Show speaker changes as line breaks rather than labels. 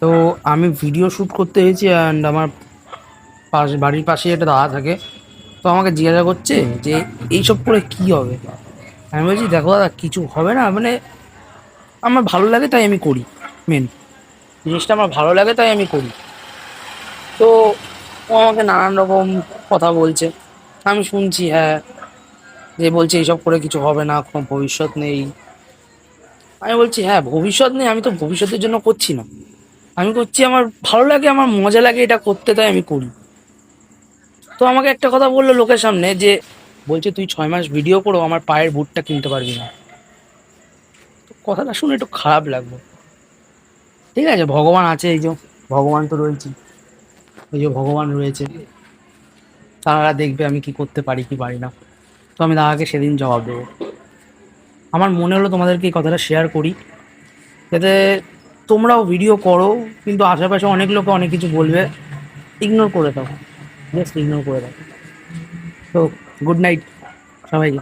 তো আমি video shoot করতে এসেছি অ্যান্ড আমার বাড়ির পাশে একটা দাদা থাকে। তো আমাকে জিজ্ঞাসা করছে যে এইসব করে কি হবে। আমি বলছি দেখো দাদা, কিছু হবে না, মানে আমার ভালো লাগে তাই আমি করি। মেন জিনিসটা আমার ভালো লাগে তাই আমি করি। তো ও আমাকে নানান রকম কথা বলছে, আমি শুনছি, হ্যাঁ, যে বলছে এইসব করে কিছু হবে না, কোনো ভবিষ্যৎ নেই। আমি বলছি হ্যাঁ, ভবিষ্যৎ নেই, আমি তো ভবিষ্যতের জন্য করছি না, আমি করছি আমার ভালো লাগে, আমার মজা লাগে এটা করতে, তাই আমি করি। তো আমাকে একটা কথা বললো লোকের সামনে, যে বলছে তুই 6 মাস ভিডিও করো, আমার পায়ের বুটটা কিনতে পারবি না। তো কথাটা শুনে একটু খারাপ লাগলো। ঠিক আছে, ভগবান আছে, এই যে ভগবান তো রয়েছে, এই যে ভগবান রয়েছে, তারা দেখবে আমি কি করতে পারি কি পারি না। তো আমি দাদাকে সেদিন জবাব দেবো। আমার মনে হলো তোমাদেরকে এই কথাটা শেয়ার করি, যাতে তোমরাও ভিডিও করো, কিন্তু আশেপাশে অনেক লোকে অনেক কিছু বলবে, ইগনোর করে দাও, জাস্ট ইগনোর করে দাও। তো গুড নাইট সবাইকে।